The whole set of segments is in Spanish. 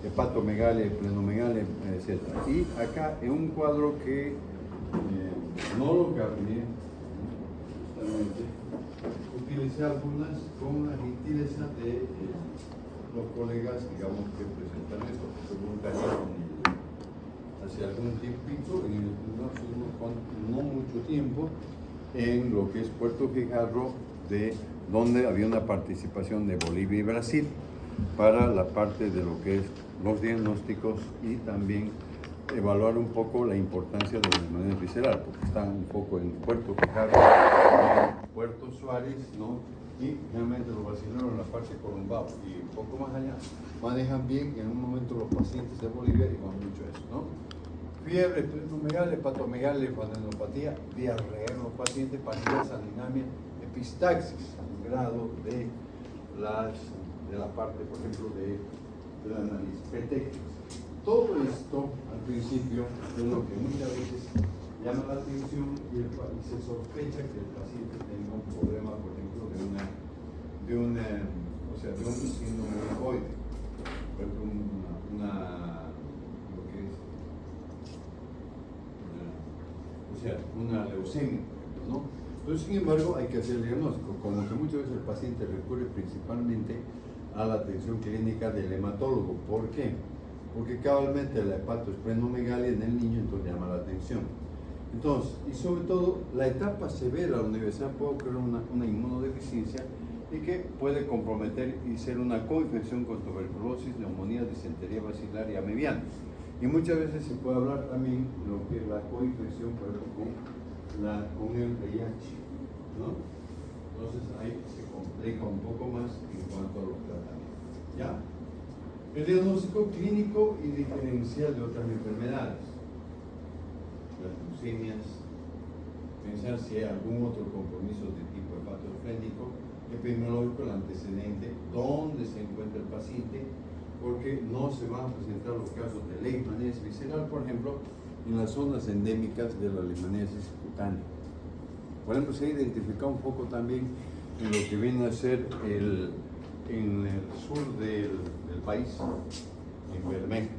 hepatomegalia, plenomegalia, etc. Y acá en un cuadro que no lo cambié, justamente, utilicé algunas con la gentileza de los colegas, digamos, que presentan esto, porque voluntario hace algún tiempito, no mucho tiempo, en lo que es Puerto Fijarro, donde había una participación de Bolivia y Brasil para la parte de lo que es los diagnósticos y también evaluar un poco la importancia de la neumonía visceral, porque están un poco en Puerto Fijarro, en Puerto Suárez, ¿no? Y realmente los brasileños en la parte de Colombao y un poco más allá manejan bien en un momento los pacientes de Bolivia y van mucho eso, ¿no? Fiebre, plenomegalia, hepatomegalia, linfadenopatía, diarrea en los pacientes, panidez, alinamia, epistaxis, un grado de la parte, por ejemplo, de la nariz, petequias. Todo esto, al principio, es lo que muchas veces llama la atención y se sospecha que el paciente tenga un problema, por ejemplo, de un síndrome linfoide, una leucemia, ¿no? Pero sin embargo hay que hacer el diagnóstico, como que muchas veces el paciente recurre principalmente a la atención clínica del hematólogo. ¿Por qué? Porque cabalmente la hepatosplenomegalia en el niño entonces llama la atención. Entonces, y sobre todo, la etapa severa de la universidad puede ocurrir una inmunodeficiencia y que puede comprometer y ser una coinfección con tuberculosis, neumonía, disentería basilar y amebiana. Y muchas veces se puede hablar también de lo que es la coinfección, por ejemplo, con el VIH, ¿no? Entonces ahí se complica un poco más en cuanto a los tratamientos, ¿ya? El diagnóstico clínico y diferencial de otras enfermedades, las leucemias, pensar si hay algún otro compromiso de tipo hepatoesplénico, epidemiológico, el antecedente, dónde se encuentra el paciente, porque no se van a presentar los casos de leishmaniasis visceral, por ejemplo, en las zonas endémicas de la leishmaniasis cutánea. Por ejemplo, se ha identificado un poco también en lo que viene a ser en el sur del país, en Bermejo,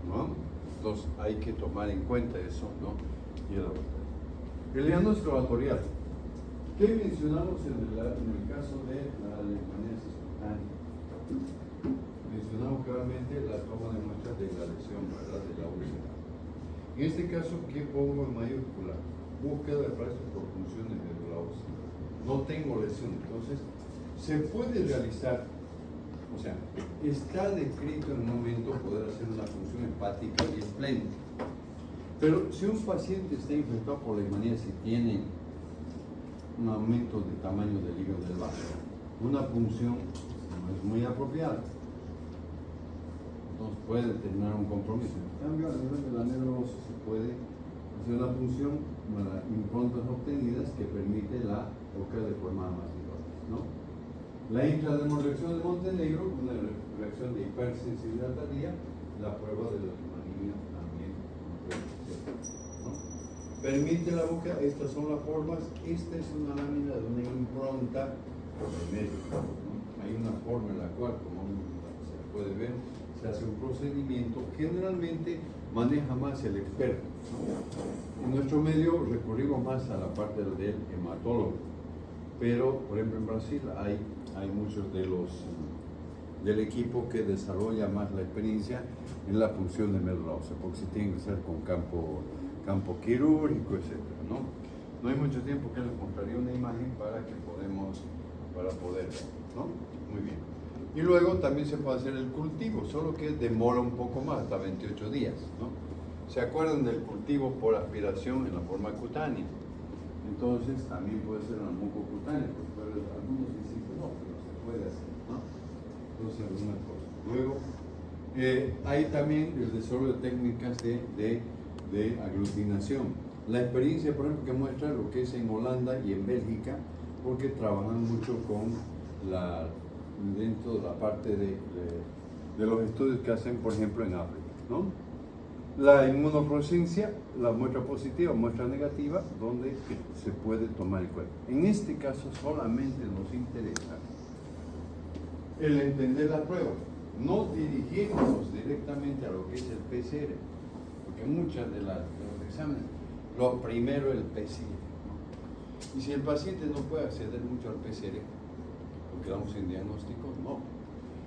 ¿no? Entonces hay que tomar en cuenta eso, ¿no? Y el diagnóstico laboratorial. ¿Qué mencionamos en el caso de la leishmaniasis cutánea? Mencionamos claramente la toma de muestras de la lesión, ¿verdad?, de la úlcera. En este caso, ¿qué pongo en mayúscula? Búsqueda de restos por funciones de la úlcera. No tengo lesión, entonces se puede realizar, o sea, está descrito en un momento poder hacer una función hepática y esplénica. Pero si un paciente está infectado por leishmaniasis y tiene un aumento de tamaño del hígado del vaso, una punción no es muy apropiada. Entonces puede tener un compromiso. En cambio, a nivel de la neurosis se puede hacer una punción para improntas obtenidas que permite la búsqueda de formas más idóneas, ¿no? La intradermoreacción de Montenegro, una reacción de hipersensibilidad tardía, la prueba de la leishmania también puede ser, ¿no? Permite la búsqueda, estas son las formas, esta es una lámina de una impronta de médico, ¿no? Hay una forma en la cual, como se puede ver, se hace un procedimiento, generalmente maneja más el experto, ¿no? En nuestro medio recurrimos más a la parte del hematólogo, pero por ejemplo en Brasil hay muchos del equipo que desarrolla más la experiencia en la función de médula ósea, porque si tiene que ser con campo quirúrgico, etc., ¿no? No hay mucho tiempo que les mostraría una imagen para poder ver, ¿no? Muy bien. Y luego también se puede hacer el cultivo, solo que demora un poco más, hasta 28 días, ¿no? ¿Se acuerdan del cultivo por aspiración en la forma cutánea? Entonces también puede ser una mucocutánea, porque algunos dicen que no, pero se puede hacer, ¿no? Entonces algunas cosas. Luego, hay también el desarrollo de técnicas de aglutinación. La experiencia, por ejemplo, que muestra lo que es en Holanda y en Bélgica, porque trabajan mucho dentro de la parte de los estudios que hacen, por ejemplo, en África, ¿no? La inmunofluorescencia, la muestra positiva, muestra negativa, donde se puede tomar el cuerpo. En este caso solamente nos interesa el entender la prueba. no dirigirnos directamente a lo que es el PCR, porque muchas de los exámenes, lo primero el PCR. Y si el paciente no puede acceder mucho al PCR, lo quedamos sin diagnóstico, no.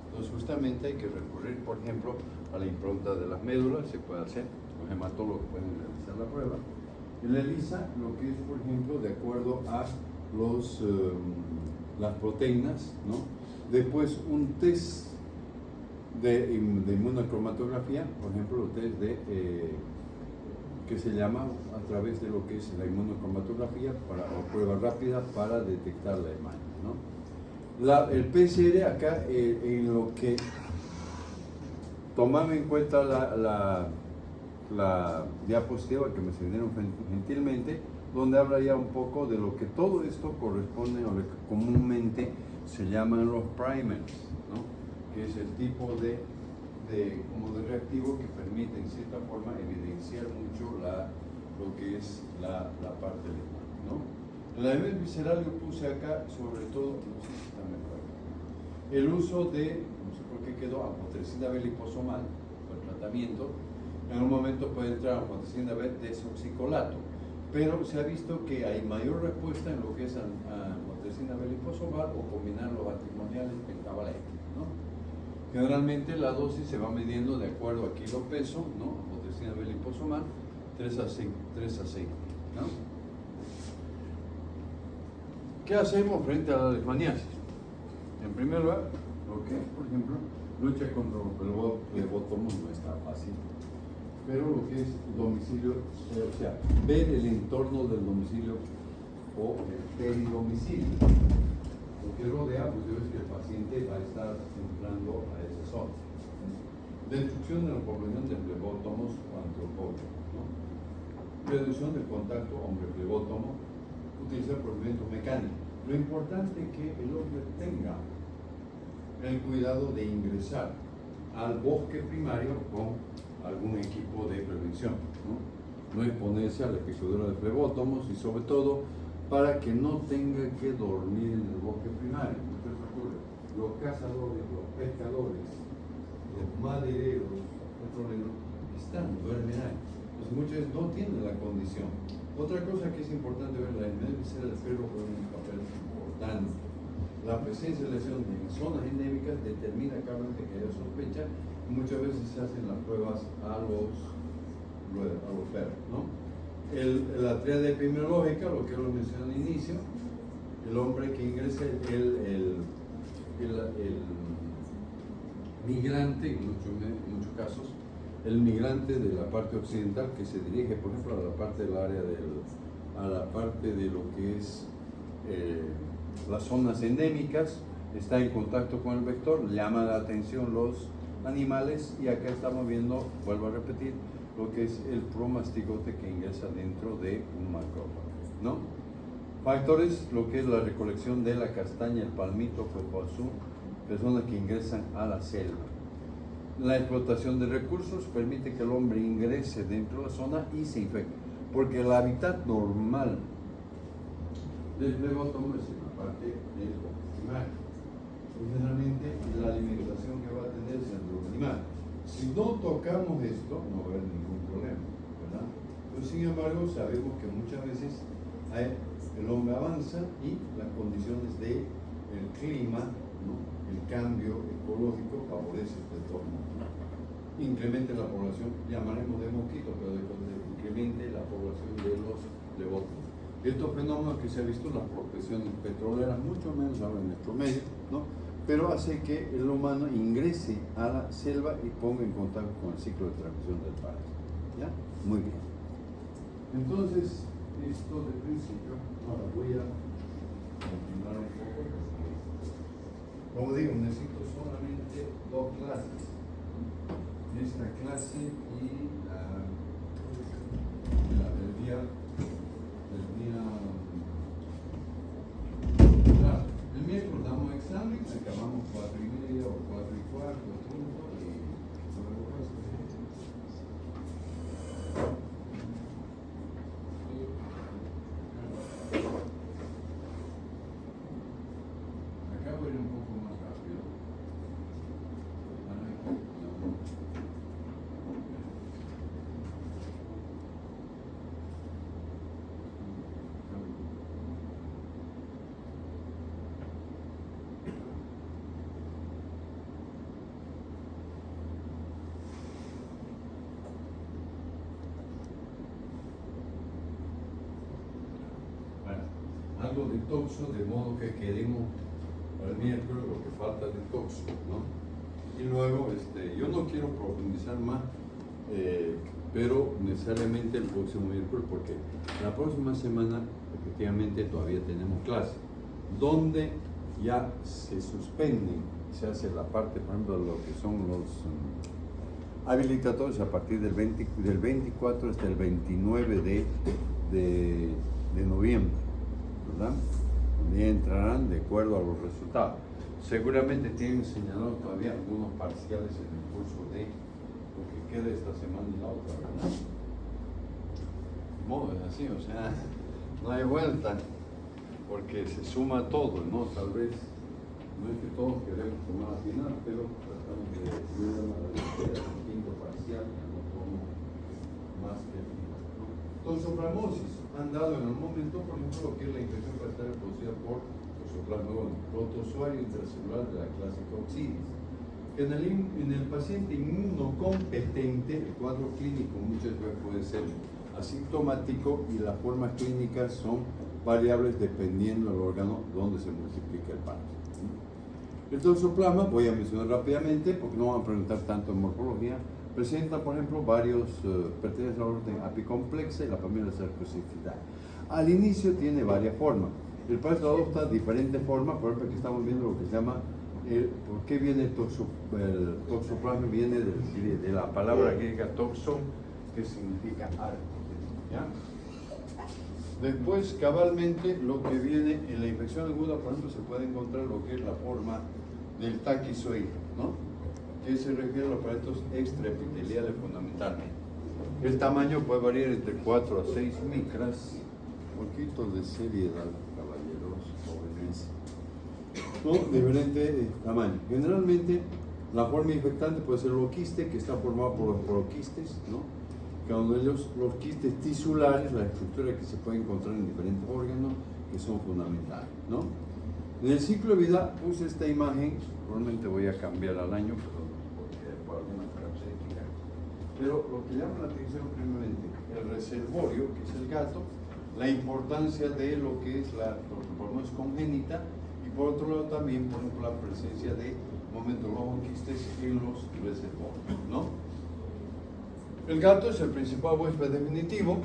Entonces justamente hay que recurrir, por ejemplo, a la impronta de las médulas, se puede hacer, los hematólogos pueden realizar la prueba. Y la ELISA, lo que es, por ejemplo, de acuerdo a las proteínas, ¿no? Después un test de inmunocromatografía, por ejemplo, el test que se llama a través de lo que es la inmunocromatografía o prueba rápida para detectar la hemangia, ¿no? El PCR acá, en lo que tomando en cuenta la diapositiva que me enseñaron gentilmente, donde habla ya un poco de lo que todo esto corresponde a lo que comúnmente se llaman los primers, ¿no? Que es el tipo de reactivo que permite en cierta forma evidenciar mucho lo que es la parte lejana, ¿no? En la nivel visceral yo puse acá sobre todo, no sé si está mejor acá, el uso de, no sé por qué quedó, anfotensina B liposomal, el tratamiento. En un momento puede entrar anfotensina B desoxicolato, pero se ha visto que hay mayor respuesta en lo que es anfotensina B liposomal o combinar los matrimoniales pentavalentes, ¿no? Generalmente la dosis se va midiendo de acuerdo a kilo peso, ¿no? Anfotensina B liposomal, 3 a 6, ¿no? ¿Qué hacemos frente a la leishmaniasis? En primer lugar, lo que es, por ejemplo, lucha contra los flebotomos no está fácil, pero lo que es domicilio, o sea, ver el entorno del domicilio o el peridomicilio. Lo que rodea, pues es que el paciente va a estar entrando a esa zona. Destrucción de la población de flebótomos o antropólogos, ¿no? Reducción del contacto hombre-flebótomo, utilizar procedimientos mecánicos. Lo importante es que el hombre tenga el cuidado de ingresar al bosque primario con algún equipo de prevención, no exponerse a la picadura de flebótomos y sobre todo para que no tenga que dormir en el bosque primario. Los cazadores, los pescadores, los madereros, petroleros, duermen ahí. Entonces muchas veces no tienen la condición. Otra cosa que es importante ver, la enfermedad visceral del perro juega un papel importante. La presencia de lesiones en zonas endémicas determina claramente que haya sospecha y muchas veces se hacen las pruebas a los perros, ¿no? La triada epidemiológica, lo que yo lo mencioné al inicio, el hombre que ingresa, el migrante, en muchos casos, el migrante de la parte occidental que se dirige, por ejemplo, a la parte del área a la parte de lo que es las zonas endémicas, está en contacto con el vector, llama la atención los animales y acá estamos viendo, vuelvo a repetir, lo que es el promastigote que ingresa dentro de un macrófago, ¿no? Factores, lo que es la recolección de la castaña, el palmito, coco azul, personas que ingresan a la selva. La explotación de recursos permite que el hombre ingrese dentro de la zona y se infecte, porque el hábitat normal del flebótomo es en la parte del bosque primario. Generalmente la alimentación que va a tener es el animal. Si no tocamos esto, no va a haber ningún problema, ¿verdad? Pero sin embargo, sabemos que muchas veces el hombre avanza y las condiciones del clima, ¿no? El cambio ecológico favorece este entorno. Incremente la población, llamaremos de mosquitos, pero incremente la población de los flebótomos. Estos fenómenos que se ha visto, las profesiones petroleras, mucho menos ahora en nuestro medio, ¿no? Pero hace que el humano ingrese a la selva y ponga en contacto con el ciclo de transmisión del parásito. ¿Ya? Muy bien. Entonces, esto de principio, ahora voy a continuar un poco, porque, como digo, necesito solamente 2 clases. Esta clase y la del día. El miércoles damos examen, acabamos 4:30 o 4:15, punto, y acá voy a ir un poco más rápido. algo de toxo, de modo que queremos para el miércoles lo que falta de toxo, ¿no? Y luego, yo no quiero profundizar más, pero necesariamente el próximo miércoles, porque la próxima semana efectivamente todavía tenemos clase, donde ya se suspenden, se hace la parte, por ejemplo, de lo que son los habilitatorios a partir del 24 hasta el 29 de noviembre, ¿verdad? Donde entrarán de acuerdo a los resultados. Seguramente tienen señalado todavía algunos parciales en el curso de lo que queda esta semana y la otra, ¿verdad? No, es así, o sea, no hay vuelta, porque se suma todo, ¿no? Tal vez, no es que todos queremos tomar al final, pero tratamos de incluir a la quinto parcial, ya no como más que el final, ¿no? Toxoplasmosis, han dado en el momento, por ejemplo, lo que es la infección parasitaria producida por Toxoplasma protozoario intracelular de la clase Coxides. En el paciente inmunocompetente, el cuadro clínico muchas veces puede ser asintomático y las formas clínicas son variables dependiendo del órgano donde se multiplica el parásito. El toxoplasma, voy a mencionar rápidamente porque no van a preguntar tanto en morfología, presenta, por ejemplo, pertenece al orden apicomplexa y la familia Cercosporidae. Al inicio tiene varias formas. El parásito adopta diferentes formas, por ejemplo, aquí estamos viendo lo que se llama ¿por qué viene el toxoplasma? Viene de la palabra griega toxo, que significa arco, ¿ya? Después, cabalmente, lo que viene en la infección aguda, por ejemplo, se puede encontrar lo que es la forma del taquizoide, ¿no? Que se refiere a los aparatos extraepiteliales fundamentalmente. El tamaño puede variar entre 4 a 6 micras, un poquito de seriedad, caballeros jóvenes, ¿no? Diferente tamaño. Generalmente, la forma infectante puede ser el oquiste, que está formado por los proquistes, ¿no? Cuando los quistes tisulares, la estructura que se puede encontrar en diferentes órganos, que son fundamentales, ¿no? En el ciclo de vida puse esta imagen, probablemente voy a cambiar al año, porque por alguna característica, pero lo que llama la atención primeramente, el reservorio, que es el gato, la importancia de lo que es la toxoplasmosis congénita, y por otro lado también, por ejemplo, la presencia de momentos quistes en los reservorios, ¿no? El gato es el principal huésped definitivo,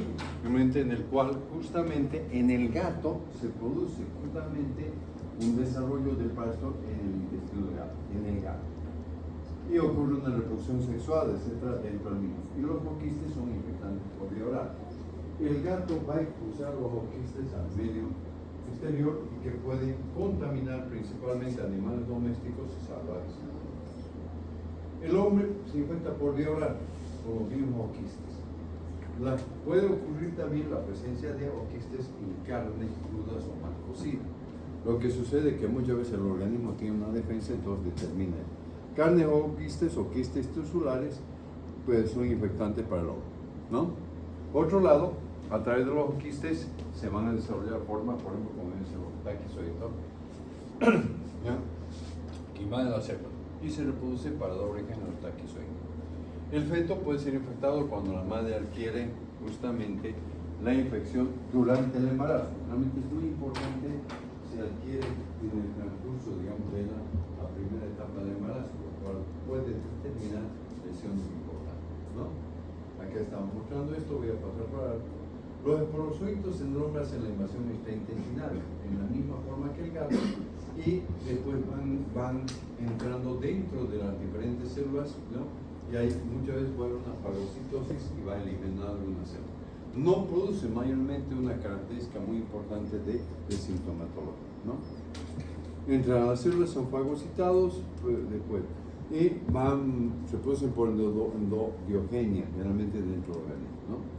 en el cual justamente en el gato se produce justamente un desarrollo del parásito en el intestino del gato, en el gato. Y ocurre una reproducción sexual, etcétera, dentro del mismo. Y los oquistes son infectantes por vía oral. El gato va a expulsar los oquistes al medio exterior y que pueden contaminar principalmente animales domésticos y salvajes. El hombre se infecta por vía oral, por los mismos oquistes. Puede ocurrir también la presencia de oquistes en carne crudas o mal cocidas. Lo que sucede es que muchas veces el organismo tiene una defensa, entonces determina. Carne o quistes tisulares pues son infectantes para el hombre, ¿no? Otro lado, a través de los quistes se van a desarrollar formas, por ejemplo, como dice los taquizoides, ¿ya? Que invaden la célula y se reproduce para dar origen a los taquizoides. El feto puede ser infectado cuando la madre adquiere justamente la infección durante el embarazo. Realmente es muy importante, se adquiere en el transcurso, digamos, de la primera etapa del embarazo, lo cual puede determinar lesiones importantes, ¿no? Aquí estamos mostrando esto, voy a pasar para... Los esporozoitos en el hombre hacen la invasión extraintestinal en la misma forma que el gato y después van entrando dentro de las diferentes células, ¿no? Y ahí muchas veces puede haber una fagocitosis y va eliminando una célula. No produce mayormente una característica muy importante de sintomatología, ¿no? Entran a las células, son fagocitados, después, y se producen por endodiogenia, generalmente dentro del organismo, ¿no?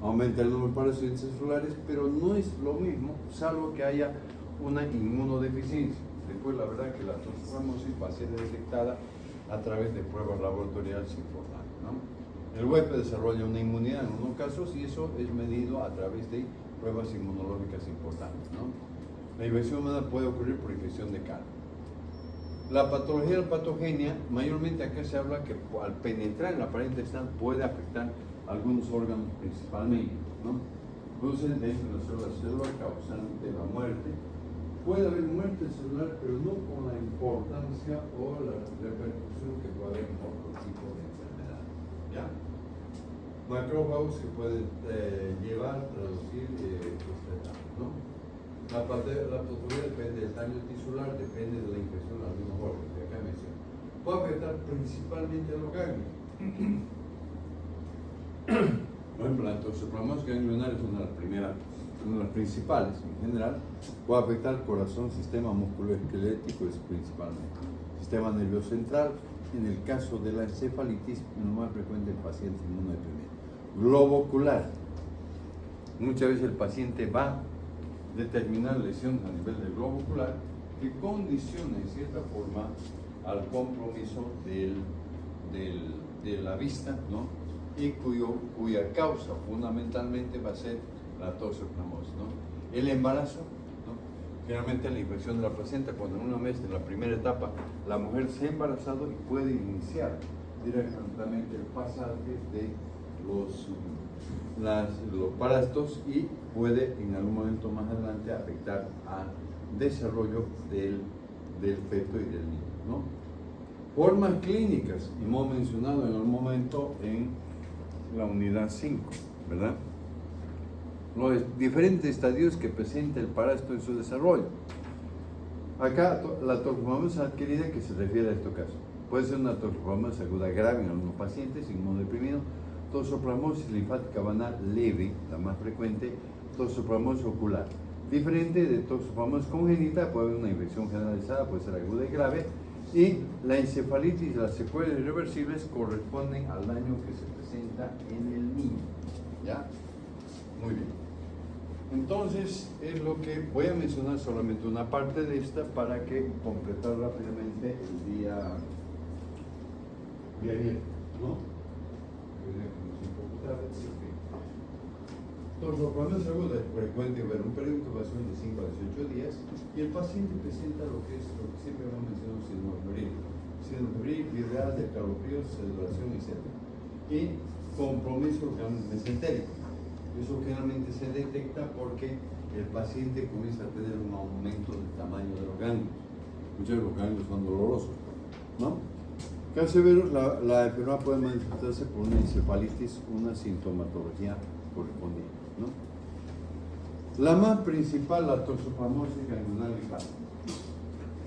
Aumenta el número de parásitos celulares, pero no es lo mismo, salvo que haya una inmunodeficiencia. Después, la verdad que la toxoplasmosis va a ser detectada a través de pruebas laboratoriales importantes, ¿no? El huésped desarrolla una inmunidad en unos casos y eso es medido a través de pruebas inmunológicas importantes, ¿no? La infección humana puede ocurrir por infección de carne. La patología de la patogenia, mayormente acá se habla que al penetrar en la pared intestinal puede afectar algunos órganos principalmente, ¿no? producen dentro de la célula causante la muerte. Puede haber muerte celular, pero no con la importancia o la repercusión que puede haber en otro tipo de enfermedad. ¿Ya? Macrófagos que pueden llevar, traducir, ¿no? La patología depende del daño tisular, depende de la infección de algunos órganos, que acá menciono. Puede afectar principalmente a los ganglios. Por ejemplo, la toxoplasmosis ganglionar es una de las principales en general. Puede afectar el corazón, sistema musculoesquelético es principalmente. Sistema nervioso central, en el caso de la encefalitis, lo más frecuente en pacientes inmunodeprimidos. Globo ocular. Muchas veces el paciente va a determinar lesiones a nivel del globo ocular que condiciona en cierta forma al compromiso de la vista, ¿no? Y cuya causa fundamentalmente va a ser la toxoplasmosis, ¿no? El embarazo, ¿no? Generalmente la infección de la placenta, cuando en una mes de la primera etapa la mujer se ha embarazado y puede iniciar directamente el pasaje de los parásitos y puede en algún momento más adelante afectar al desarrollo del feto y del niño, ¿no? Formas clínicas, hemos mencionado en algún momento en la unidad 5, ¿verdad? Los diferentes estadios que presenta el parásito en su desarrollo. Acá la toxoplasmosis adquirida, que se refiere a este caso. Puede ser una toxoplasmosis aguda grave en algunos pacientes inmunodeprimidos, toxoplasmosis linfática banal leve, la más frecuente, toxoplasmosis ocular. Diferente de toxoplasmosis congénita, puede haber una infección generalizada, puede ser aguda y grave, y la encefalitis y las secuelas irreversibles corresponden al daño que se presenta en el niño. ¿Ya? Muy bien. Entonces, es lo que voy a mencionar solamente una parte de esta para que completar rápidamente el día viernes, ¿no? Toxoplasmosis aguda es frecuente ver un periodo de incubación de 5 a 18 días y el paciente presenta lo que siempre hemos mencionado, síndrome febril, fiebre de calofríos, sudoración, etc. Y compromiso mesentérico. Eso generalmente se detecta porque el paciente comienza a tener un aumento del tamaño de los ganglios. Muchos de los ganglios son dolorosos, ¿no? Casos severos, la enfermedad puede manifestarse por una encefalitis, una sintomatología correspondiente, ¿no? La más principal, la toxoplasmosis ganglionar linfática.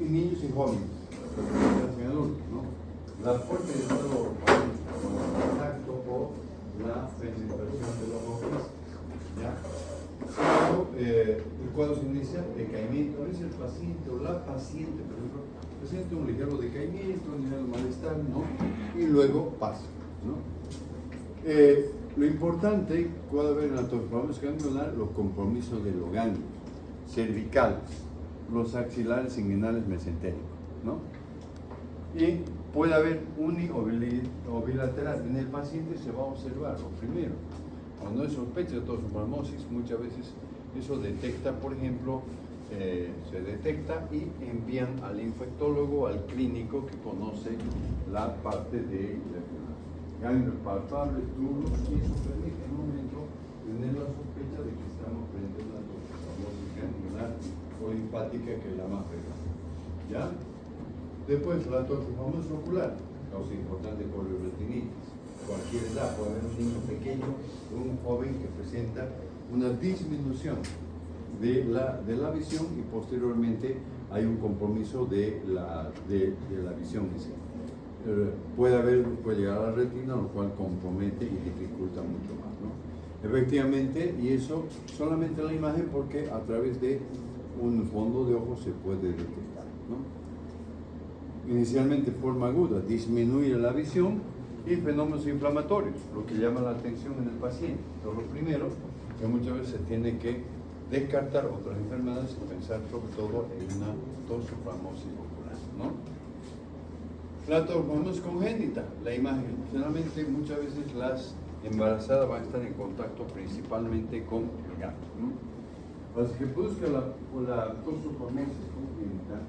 En niños y jóvenes, en adultos, ¿no? La fuerte de todo con el contacto o la penetración de los ojos, ¿ya? El cuadro se inicia decaimiento, a veces el paciente o la paciente, por ejemplo, presenta un ligero decaimiento, un ligero malestar, ¿no? Y luego pasa, ¿no? Lo importante, puede haber en la toxoplasmosis ganglionar los compromisos de los ganglios cervicales, los axilares inguinales mesentéricos, ¿no? Y puede haber uni o bilateral. En el paciente se va a observar lo primero. Cuando hay sospecha de toxoplasmosis, muchas veces eso detecta, por ejemplo, se detecta y envían al infectólogo, al clínico que conoce la parte de la enfermedad. Ganglios palpables, duros, y eso permite en un momento tener la sospecha de que estamos frente a una toxoplasmosis ganglionar o linfática, que es la más frecuente. ¿Ya? Después, la toxoplasmosis ocular, causa importante poliuretinitis. Cualquier edad, puede haber un niño pequeño o un joven que presenta una disminución de la visión y posteriormente hay un compromiso de la visión en sí. Puede llegar a la retina, lo cual compromete y dificulta mucho más, ¿no? Efectivamente, y eso solamente la imagen, porque a través de un fondo de ojo se puede detectar, ¿no? Inicialmente forma aguda, disminuye la visión y fenómenos inflamatorios, lo que llama la atención en el paciente. Pero lo primero, que muchas veces se tiene que descartar otras enfermedades y pensar sobre todo en una toxoplasmosis ocular, ¿no? La toxoplasmosis congénita, la imagen. Generalmente muchas veces las embarazadas van a estar en contacto principalmente con el gato, ¿no? Para que produzca la toxoplasmosis congénita,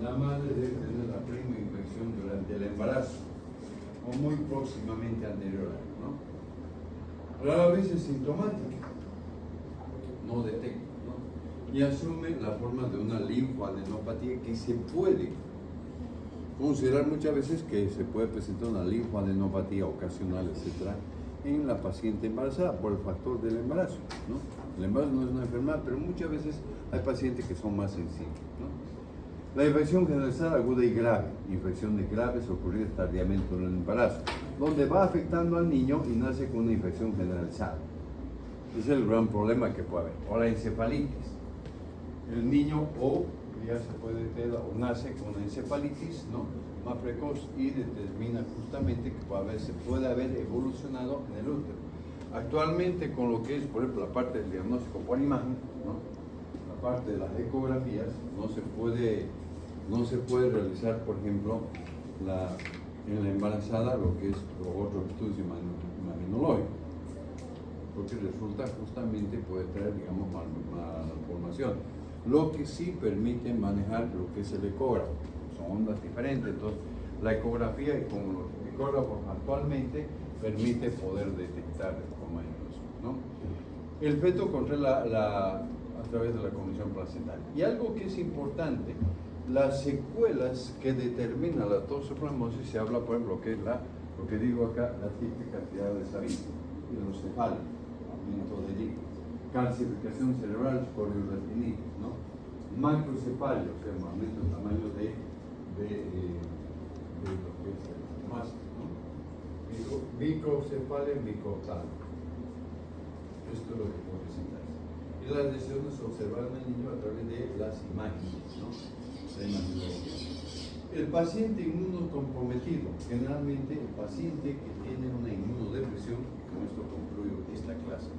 la madre debe tener la primera infección durante el embarazo o muy próximamente anterior, ¿no? rara vez es sintomática, no detecta, ¿no? Y asume la forma de una linfoadenopatía que se puede considerar muchas veces que se puede presentar una linfoadenopatía ocasional, etcétera, en la paciente embarazada por el factor del embarazo, ¿no? El embarazo no es una enfermedad, pero muchas veces hay pacientes que son más sensibles, ¿no? La infección generalizada aguda y grave, infecciones graves ocurridas tardíamente en el embarazo, donde va afectando al niño y nace con una infección generalizada. Ese es el gran problema que puede haber. O la encefalitis. El niño o ya se puede tener o nace con una encefalitis, ¿no?, más precoz y determina justamente que se puede haber evolucionado en el útero. Actualmente con lo que es, por ejemplo, la parte del diagnóstico por imagen, ¿no?, la parte de las ecografías, no se puede realizar, por ejemplo, en la embarazada lo que es los otros estudios imagenológicos, porque resulta justamente puede traer, digamos, malformación. Lo que sí permite manejar lo que es el ecógrafo, son ondas diferentes, entonces la ecografía y como los ecógrafos actualmente permite poder detectar de forma incluso, ¿no? El feto controla a través de la condición placentaria. Y algo que es importante, las secuelas que determina la toxoplasmosis, se habla, por ejemplo, que es lo que digo acá, la típica cantidad de sabino, hidrocefalia, aumento de líquidos, calcificación cerebral, corioretinitis, ¿no? Macrocefalia, o sea, aumento del tamaño de lo que es el masa, ¿no? Microcefalia, microoctavio. Esto es lo que puede presentarse. Y las lesiones se observan en el niño a través de las imágenes, ¿no? La imagenología. El paciente inmunocomprometido, generalmente el paciente que tiene una inmunodepresión, y con esto concluyo esta clase,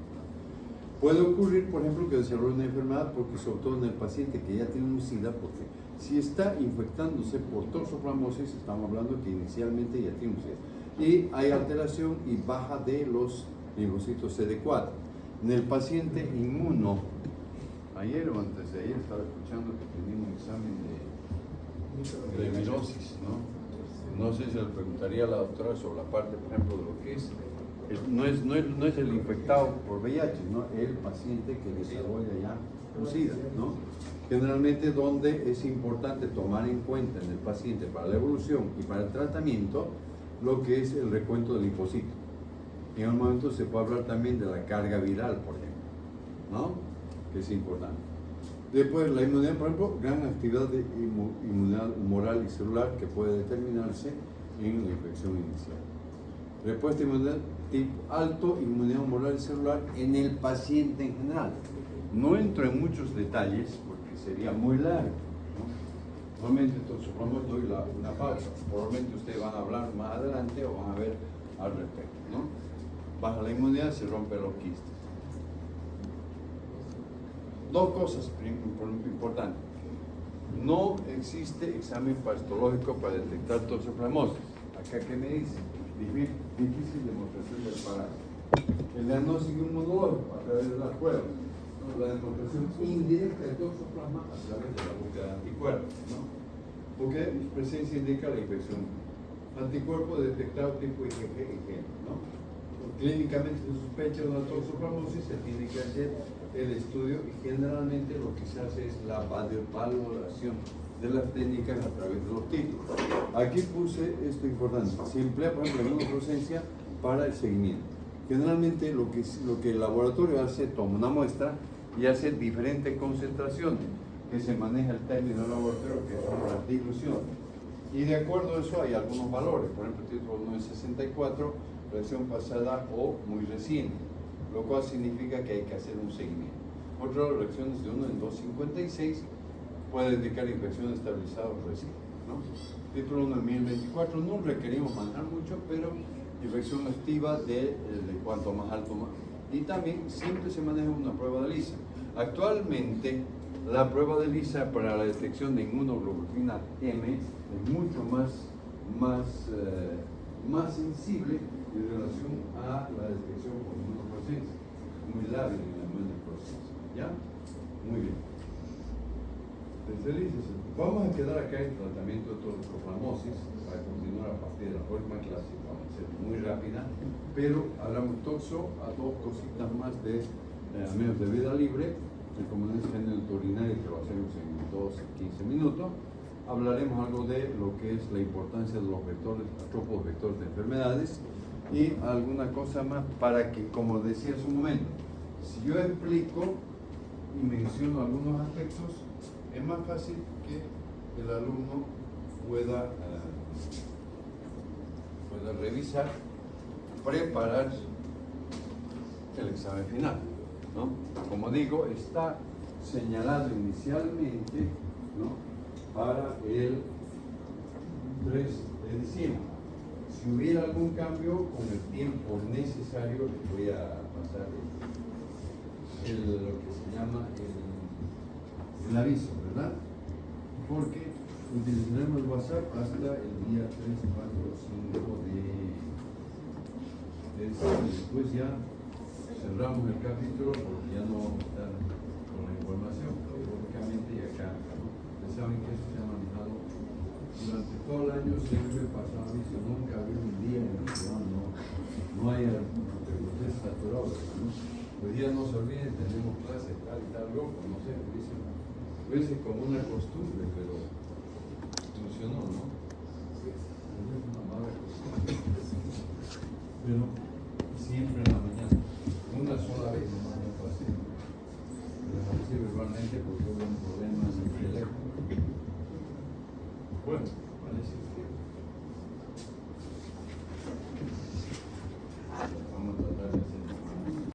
puede ocurrir, por ejemplo, que desarrolle una enfermedad, porque sobre todo en el paciente que ya tiene un SIDA, porque si está infectándose por toxoplasmosis, estamos hablando que inicialmente ya tiene un SIDA, y hay alteración y baja de los linfocitos CD4. En el paciente inmuno, ayer o antes de ayer estaba escuchando que tenía un examen de virosis, ¿no? No sé si le preguntaría a la doctora sobre la parte, por ejemplo, de lo que es, no es el infectado por VIH, ¿no? El paciente que desarrolla ya un SIDA, ¿no? Generalmente donde es importante tomar en cuenta en el paciente para la evolución y para el tratamiento lo que es el recuento del linfocito. En un momento se puede hablar también de la carga viral, por ejemplo, ¿no?, que es importante. Después, la inmunidad, por ejemplo, gran actividad de inmunidad humoral y celular que puede determinarse en la infección inicial. Respuesta de inmunidad tipo alto, inmunidad humoral y celular en el paciente en general. No entro en muchos detalles porque sería muy largo, ¿no? Normalmente, entonces, doy una pausa. Probablemente ustedes van a hablar más adelante o van a ver al respecto, ¿no? Baja la inmunidad, se rompen los quistes. Dos cosas importantes. No existe examen pastológico para detectar toxoplasmosis. Acá, ¿qué me dice? Difícil demostración del parásito. El diagnóstico inmunológico a través de las pruebas, ¿no? La demostración indirecta de toxoplasma a través de la búsqueda de anticuerpos, ¿no? Porque su presencia indica la infección. Anticuerpo detectado tipo IgG y G, ¿no? Clínicamente se sospecha de una toxoplasmosis, se tiene que hacer el estudio y generalmente lo que se hace es la valoración de las técnicas a través de los títulos. Aquí puse esto importante. Se emplea, por ejemplo, la inmunopresencia para el seguimiento. Generalmente lo que el laboratorio hace, toma una muestra y hace diferentes concentraciones, que se maneja el término del laboratorio, que son las diluciones. Y de acuerdo a eso hay algunos valores. Por ejemplo, el título 1 es 64, reacción pasada o muy reciente, lo cual significa que hay que hacer un seguimiento. Otras reacciones de 1 en 256 puede indicar infección estabilizada o reciente, ¿no? Título 1 en 1024, no requerimos manejar mucho, pero infección activa de cuanto más alto más. Y también siempre se maneja una prueba de ELISA. Actualmente la prueba de ELISA para la detección de inmunoglobulina M es mucho más sensible en relación a la detección con inmunopresencia, muy lábil en la inmunopresencia, ¿ya? Muy bien. Felices. Vamos a quedar acá en tratamiento de toxoplasmosis para continuar a partir de la forma clásica, vamos a ser muy rápida, pero hablamos toxo a dos cositas más de medios de vida libre, el común género urinario, que lo hacemos en 12-15 minutos. Hablaremos algo de lo que es la importancia de los vectores, atropos vectores de enfermedades y alguna cosa más para que, como decía hace un momento, si yo explico y menciono algunos aspectos, es más fácil que el alumno pueda revisar, preparar el examen final, ¿no? Como digo, está señalado inicialmente, ¿no?, para el 3 de diciembre. Si hubiera algún cambio, con el tiempo necesario, les voy a pasar lo que se llama el aviso, ¿verdad? Porque utilizaremos el WhatsApp hasta el día 3, 4, 5 de diciembre. Después ya cerramos el capítulo porque ya no vamos a estar con la información, lógicamente, y acá, ¿no? Ustedes saben que eso se ha manejado durante todo el año, siempre pasaba aviso, nunca había un día en el que no haya procesos saturados, ¿no? Hoy día no se olviden, tenemos clases tal y tal, loco, no sé, parece como una costumbre, pero funcionó, ¿no? Es una mala costumbre. Pero